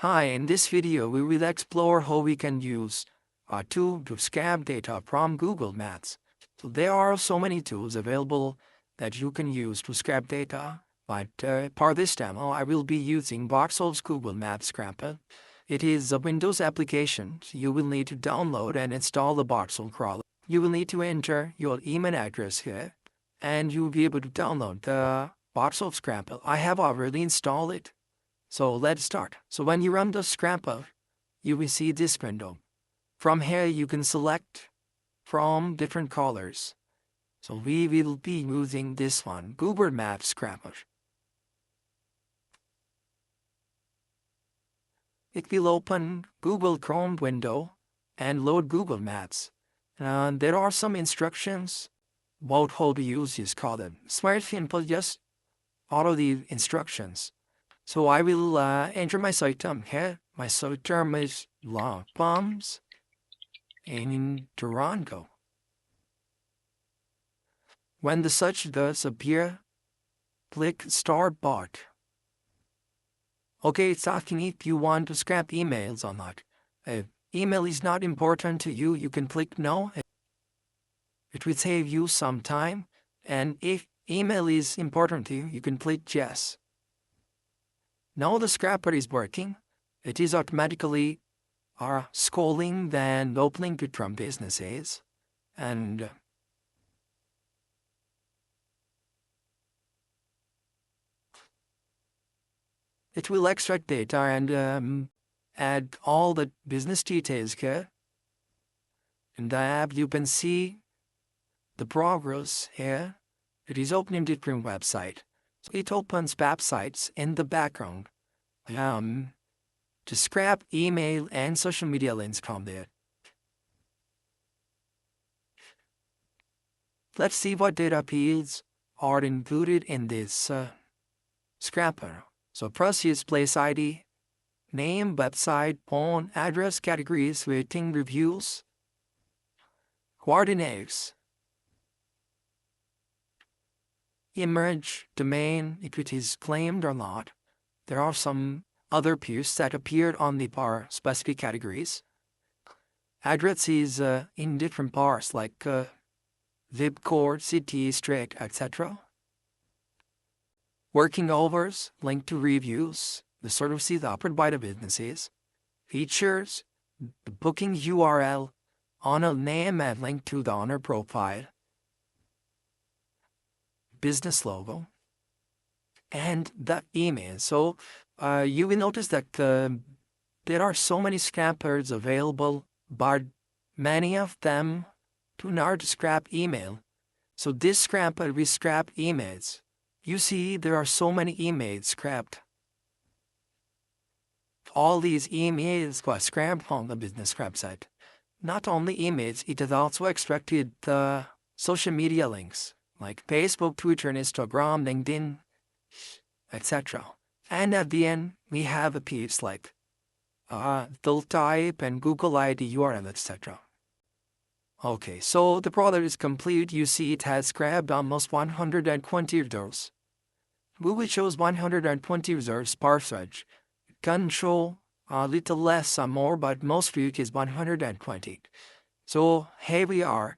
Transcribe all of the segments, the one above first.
Hi, in this video we will explore how we can use a tool to scrap data from Google Maps. So there are so many tools available that you can use to scrap data, but for this demo I will be using Botsol's Google Maps Scraper. It is a Windows application. You will need to download and install the Botsol crawler. You will need to enter your email address here, and you will be able to download the Botsol Scraper. I have already installed it. So let's start. So when you run the scraper, you will see this window. From here you can select from different colors. So we will be using this one, Google Maps Scraper. It will open Google Chrome window and load Google Maps. And there are some instructions about how to use this column. Smart simple, just follow the instructions. So I will enter my site term here. My site term is La Palms in Toronto. When the search does appear, click Start Bot. Okay, it's asking if you want to scrap emails or not. If email is not important to you, you can click No. It will save you some time. And if email is important to you, you can click Yes. Now the scraper is working. It is automatically scrolling and opening to from businesses. And it will extract data and add all the business details here. In the app, you can see the progress here. It is opening different website. So it opens websites in the background to scrap email and social media links from there. Let's see what data fields are included in this scraper. So proxies, place ID, name, website, phone, address, categories, rating, reviews, coordinates, image, domain, if it is claimed or not. There are some other fields that appeared on the bar specific categories. Address is in different bars like zip code, city, street, etc. Working hours, link to reviews, the services offered by the businesses. Features, the booking URL, owner name and link to the owner profile. Business logo, and the email. So you will notice that there are so many scrappers available, but many of them do not scrap email. So this scraper will scrap emails. You see, there are so many emails scrapped. All these emails were scrapped on the business website. Not only emails, it has also extracted the social media links like Facebook, Twitter, Instagram, LinkedIn, etc. And at the end, we have a piece like fill type and Google ID, URL, etc. Okay, so the product is complete. You see it has scrapped almost 120 results. Google shows 120 results per search. It can show a little less or more, but most view is 120. So here we are.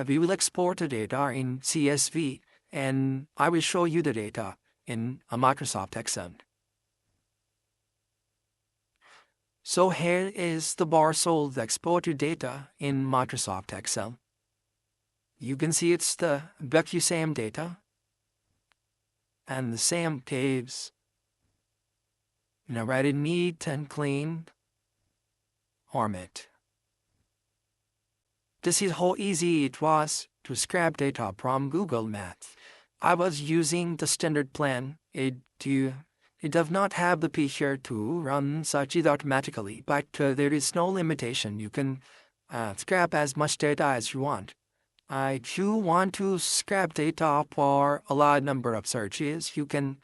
We will export the data in CSV, and I will show you the data in a Microsoft Excel. So here is the Botsol's exported data in Microsoft Excel. You can see it's the same data and the same tables. Ready, neat and clean format. This is how easy it was to scrap data from Google Maps. I was using the standard plan. It does not have the feature to run searches automatically, but there is no limitation. You can scrap as much data as you want. If you want to scrap data for a large number of searches, you can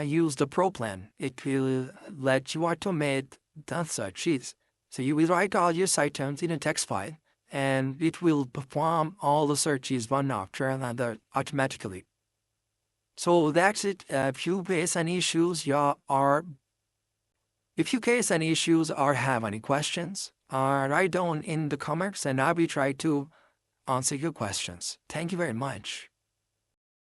use the Pro plan. It will let you automate the searches. So you will write all your site terms in a text file, and it will perform all the searches one after another automatically. So that's it. If you face any issues, If you face any issues or have any questions, write down in the comments and I'll be trying to answer your questions. Thank you very much.